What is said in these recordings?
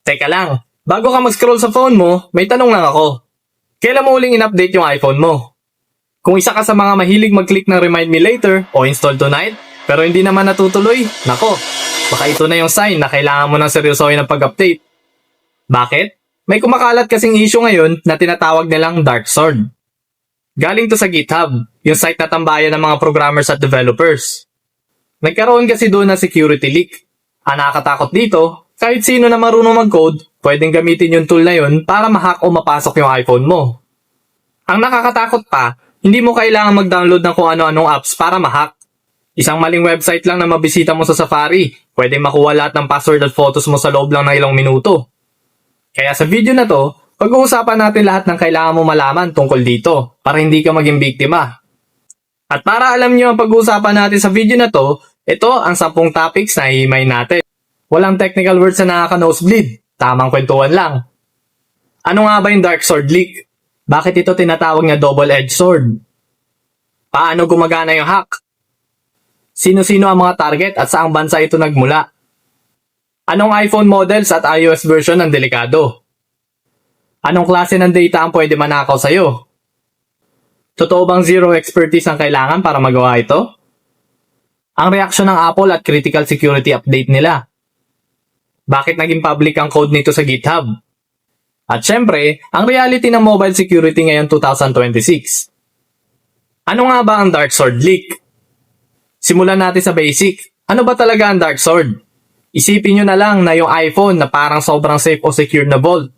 Teka lang, bago ka mag-scroll sa phone mo, may tanong lang ako. Kailan mo uling in-update yung iPhone mo? Kung isa ka sa mga mahilig mag-click ng remind me later o install tonight, pero hindi naman natutuloy, nako, baka ito na yung sign na kailangan mo ng seryosohin ng pag-update. Bakit? May kumakalat kasing issue ngayon na tinatawag nilang Dark Sword. Galing to sa GitHub, yung site na tambayan ng mga programmers at developers. Nagkaroon kasi doon ng security leak. Ang nakakatakot dito, kahit sino na marunong mag-code, pwedeng gamitin yung tool na yun para ma-hack o mapasok yung iPhone mo. Ang nakakatakot pa, hindi mo kailangan mag-download ng kung ano-anong apps para ma-hack. Isang maling website lang na mabisita mo sa Safari, pwedeng makuha lahat ng password at photos mo sa loob lang ng ilang minuto. Kaya sa video na to, pag-uusapan natin lahat ng kailangan mo malaman tungkol dito para hindi ka maging biktima. At para alam nyo ang pag-uusapan natin sa video na to, ito ang 10 topics na hihimay natin. Walang technical words na nakaka-nosebleed, tamang kwentuhan lang. Ano nga ba yung Dark Sword leak? Bakit ito tinatawag na double-edged sword? Paano gumagana yung hack? Sino-sino ang mga target at saang bansa ito nagmula? Anong iPhone models at iOS version ang delikado? Anong klase ng data ang pwede manakaw sa'yo? Totoo bang zero expertise ang kailangan para magawa ito? Ang reaksyon ng Apple at critical security update nila. Bakit naging public ang code nito sa GitHub? At syempre, ang reality ng mobile security ngayon 2026. Ano nga ba ang Dark Sword leak? Simulan natin sa basic. Ano ba talaga ang Dark Sword? Isipin nyo na lang na yung iPhone na parang sobrang safe o secure na vault.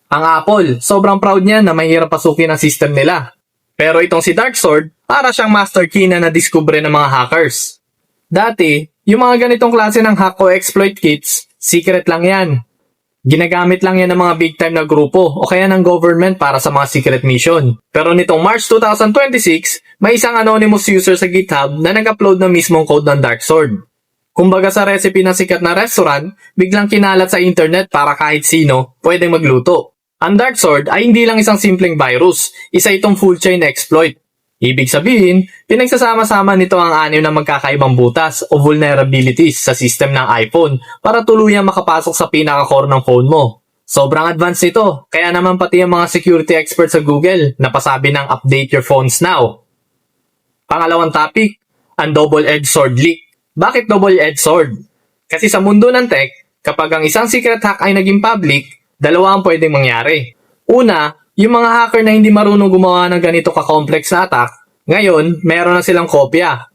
Ang Apple, sobrang proud niya na mahirap pasukin ang system nila. Pero itong si Dark Sword, para siyang master key na nadiskubre ng mga hackers. Dati, yung mga ganitong klase ng hack o exploit kits, secret lang yan. Ginagamit lang yan ng mga big time na grupo o kaya ng government para sa mga secret mission. Pero nitong March 2026, may isang anonymous user sa GitHub na nag-upload ng mismong code ng Dark Sword. Kumbaga sa recipe ng sikat na restaurant, biglang kinalat sa internet para kahit sino pwedeng magluto. Ang Dark Sword ay hindi lang isang simpleng virus, isa itong full chain exploit. Ibig sabihin, pinagsasama-sama nito ang 6 na magkakaibang butas o vulnerabilities sa system ng iPhone para tuluyang makapasok sa pinaka-core ng phone mo. Sobrang advanced ito, kaya naman pati ang mga security experts sa Google napasabi ng update your phones now. Pangalawang topic, ang double-edged sword leak. Bakit double-edged sword? Kasi sa mundo ng tech, kapag ang isang secret hack ay naging public, dalawa ang pwedeng mangyari. Una, yung mga hacker na hindi marunong gumawa ng ganito ka-complex na attack, ngayon, meron na silang kopya.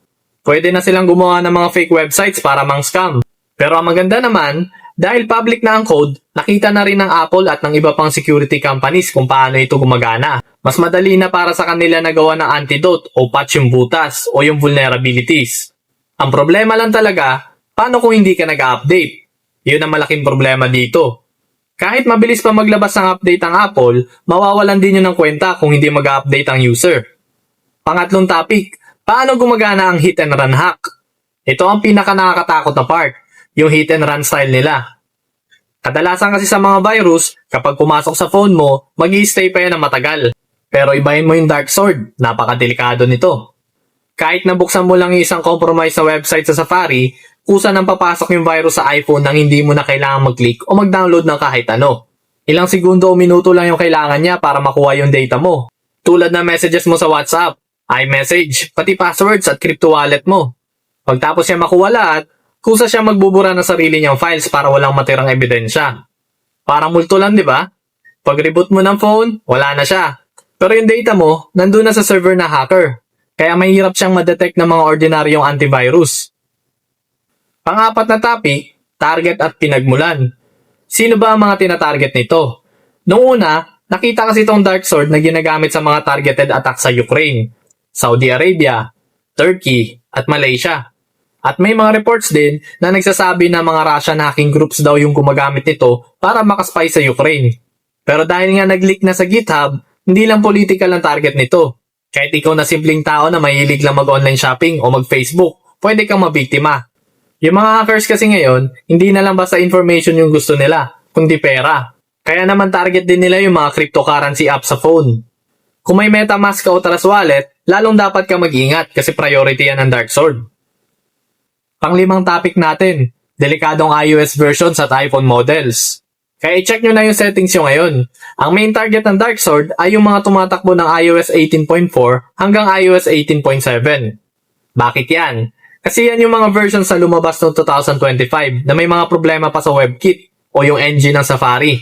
Pwede na silang gumawa ng mga fake websites para mang-scam. Pero ang maganda naman, dahil public na ang code, nakita na rin ng Apple at ng iba pang security companies kung paano ito gumagana. Mas madali na para sa kanila na gawa ng antidote o patch yung butas o yung vulnerabilities. Ang problema lang talaga, paano kung hindi ka nag-update? Yun ang malaking problema dito. Kahit mabilis pa maglabas ng update ang Apple, mawawalan din yun ng kwenta kung hindi mag-update ang user. Pangatlong topic, paano gumagana ang hit and run hack? Ito ang pinaka nakakatakot na part, yung hit and run style nila. Kadalasan kasi sa mga virus, kapag pumasok sa phone mo, mag-i-stay pa yan ng matagal. Pero ibahin mo yung Dark Sword, napakadelikado nito. Kahit nabuksan mo lang yung isang compromised na website sa Safari, kusa nang papasok yung virus sa iPhone nang hindi mo na kailangan mag-click o mag-download ng kahit ano. Ilang segundo o minuto lang yung kailangan niya para makuha yung data mo. Tulad ng messages mo sa WhatsApp, iMessage, pati passwords at crypto wallet mo. Pagtapos niya makuha lahat, kusa siya magbubura ng sarili niyang files para walang matirang ebidensya. Parang multo lang, di ba? Pag reboot mo ng phone, wala na siya. Pero yung data mo, nandun na sa server na hacker. Kaya mahirap siyang ma-detect ng mga ordinaryong antivirus. Pang-apat na topic, target at pinagmulan. Sino ba ang mga tinatarget nito? Noong una, nakita kasi itong Dark Sword na ginagamit sa mga targeted attack sa Ukraine, Saudi Arabia, Turkey, at Malaysia. At may mga reports din na nagsasabi na mga Russian hacking groups daw yung gumagamit nito para makaspy sa Ukraine. Pero dahil nga nag-leak na sa GitHub, hindi lang political ang target nito. Kahit ikaw na simpleng tao na mahilig lang mag-online shopping o mag-Facebook, pwede kang mabiktima. Yung mga hackers kasi ngayon, hindi na lang basta information yung gusto nila, kundi pera. Kaya naman target din nila yung mga cryptocurrency app sa phone. Kung may MetaMask o Trust Wallet, lalong dapat ka mag-ingat kasi priority yan ng Dark Sword. Panglimang topic natin, delikadong iOS versions at iPhone models. Kaya i-check nyo na yung settings nyo ngayon. Ang main target ng DarkSword ay yung mga tumatakbo ng iOS 18.4 hanggang iOS 18.7. Bakit yan? Kasi yan yung mga versions na lumabas noong 2025 na may mga problema pa sa WebKit o yung engine ng Safari.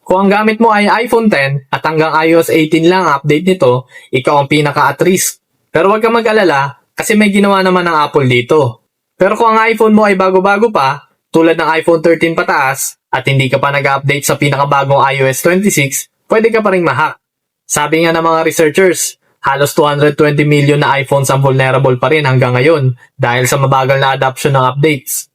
Kung ang gamit mo ay iPhone X at hanggang iOS 18 lang ang update nito, ikaw ang pinaka at risk. Pero huwag kang mag-alala kasi may ginawa naman ng Apple dito. Pero kung ang iPhone mo ay bago-bago pa, tulad ng iPhone 13 pataas, at hindi ka pa nag-update sa pinakabagong iOS 26, pwede ka pa ring ma-hack. Sabi nga ng mga researchers, halos 220 million na iPhones ang vulnerable pa rin hanggang ngayon dahil sa mabagal na adoption ng updates.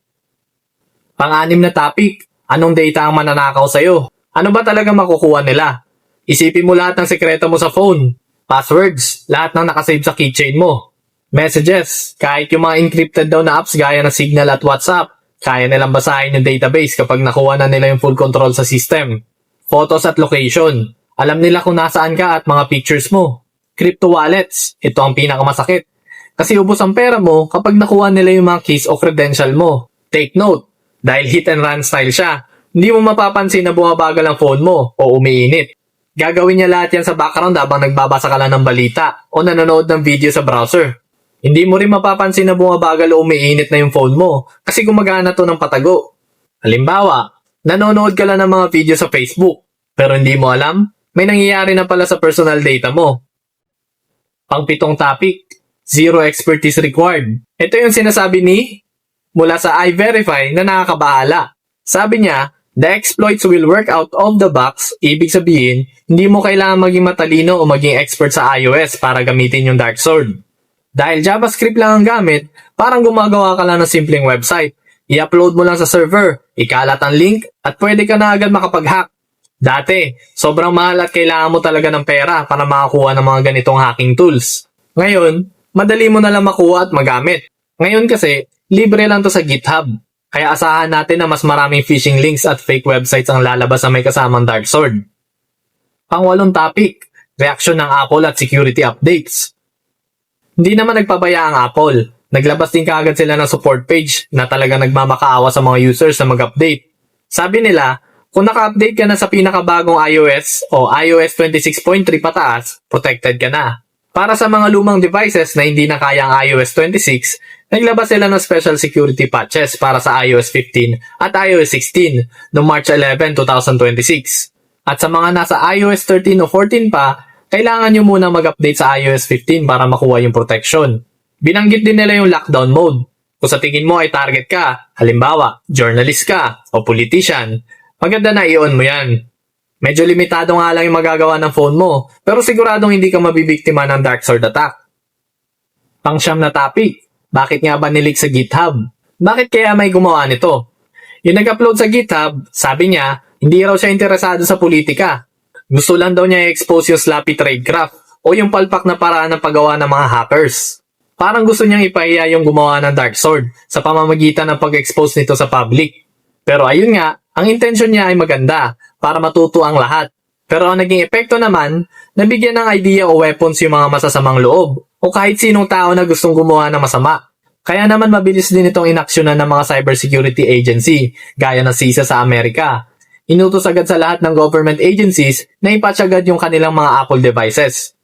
Pang-anim na topic, anong data ang mananakaw sa'yo? Ano ba talaga makukuha nila? Isipin mo lahat ng sekreto mo sa phone, passwords, lahat ng nakasave sa keychain mo, messages, kahit yung mga encrypted daw na apps gaya ng Signal at WhatsApp, kaya nilang basahin yung database kapag nakuha na nila yung full control sa system. Photos at location. Alam nila kung nasaan ka at mga pictures mo. Crypto wallets. Ito ang pinakamasakit. Kasi ubos ang pera mo kapag nakuha nila yung mga keys o credential mo. Take note. Dahil hit and run style siya, hindi mo mapapansin na bumabagal ang phone mo o umiinit. Gagawin niya lahat yan sa background habang nagbabasa ka lang ng balita o nanonood ng video sa browser. Hindi mo rin mapapansin na bumabagal o umiinit na yung phone mo kasi gumagana to ng patago. Halimbawa, nanonood ka lang ng mga video sa Facebook pero hindi mo alam, may nangyayari na pala sa personal data mo. Pang-pitong topic, zero expertise required. Ito yung sinasabi ni mula sa iVerify na nakakabahala. Sabi niya, the exploits will work out of the box, ibig sabihin, hindi mo kailangan maging matalino o maging expert sa iOS para gamitin yung DarkSword. Dahil JavaScript lang ang gamit, parang gumagawa ka lang ng simpleng website. I-upload mo lang sa server, ikalat ang link, at pwede ka na agad makapag-hack. Dati, sobrang mahal at kailangan mo talaga ng pera para makakuha ng mga ganitong hacking tools. Ngayon, madali mo na lang makuha at magamit. Ngayon kasi, libre lang to sa GitHub. Kaya asahan natin na mas maraming phishing links at fake websites ang lalabas na may kasamang DarkSword. Pang-walong topic, reaksyon ng Apple at security updates. Hindi naman nagpabaya ang Apple. Naglabas din kaagad sila ng support page na talaga nagmamakaawa sa mga users na mag-update. Sabi nila, kung naka-update ka na sa pinakabagong iOS o iOS 26.3 pataas, protected ka na. Para sa mga lumang devices na hindi na kaya ang iOS 26, naglabas sila ng special security patches para sa iOS 15 at iOS 16 noong March 11, 2026. At sa mga nasa iOS 13 o 14 pa, kailangan nyo muna mag-update sa iOS 15 para makuha yung protection. Binanggit din nila yung lockdown mode. Kung sa tingin mo ay target ka, halimbawa, journalist ka o politician, maganda na i-on mo yan. Medyo limitado nga lang yung magagawa ng phone mo, pero siguradong hindi ka mabibiktima ng DarkSword attack. Pang-siyam na topic, bakit nga ba nilik sa GitHub? Bakit kaya may gumawa nito? Yung nag-upload sa GitHub, sabi niya, hindi raw siya interesado sa politika. Gusto lang daw niya i-expose yung sloppy tradecraft o yung palpak na paraan ng paggawa ng mga hackers. Parang gusto niyang ipahiya yung gumawa ng DarkSword sa pamamagitan ng pag-expose nito sa public. Pero ayun nga, ang intention niya ay maganda para matuto ang lahat. Pero ang naging epekto naman, nabigyan ng idea o weapons yung mga masasamang loob o kahit sinong tao na gustong gumawa ng masama. Kaya naman mabilis din itong inaksyonan ng mga cybersecurity agency gaya ng CISA sa Amerika. Inutos agad sa lahat ng government agencies na ipatch agad yung kanilang mga Apple devices.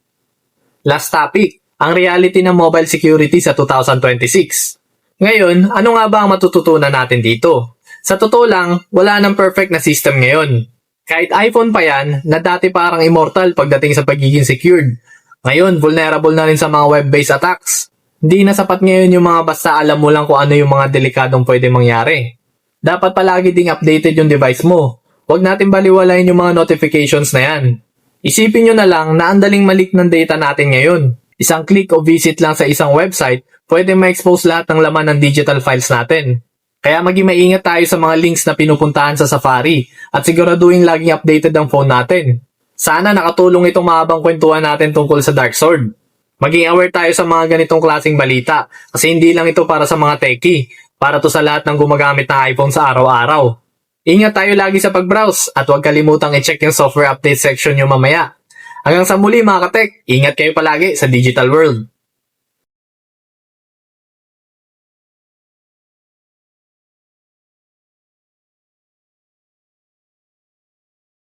Last topic, ang reality ng mobile security sa 2026. Ngayon, ano nga ba ang matututunan natin dito? Sa totoo lang, wala nang perfect na system ngayon. Kahit iPhone pa yan, na dati parang immortal pagdating sa pagiging secured. Ngayon, vulnerable na rin sa mga web-based attacks. Hindi na sapat ngayon yung mga basta alam mo lang kung ano yung mga delikadong pwede mangyari. Dapat palagi ding updated yung device mo. Huwag natin baliwalain yung mga notifications na yan. Isipin nyo na lang na ang daling malik ng data natin ngayon. Isang click o visit lang sa isang website, pwede ma-expose lahat ng laman ng digital files natin. Kaya maging maingat tayo sa mga links na pinupuntahan sa Safari at siguraduhin laging updated ang phone natin. Sana nakatulong itong mahabang kwentuhan natin tungkol sa DarkSword. Maging aware tayo sa mga ganitong klaseng balita kasi hindi lang ito para sa mga techie, para to sa lahat ng gumagamit ng iPhone sa araw-araw. Ingat tayo lagi sa pag-browse at huwag kalimutang i-check yung software update section nyo mamaya. Hanggang sa muli mga ka-tech, ingat kayo palagi sa digital world.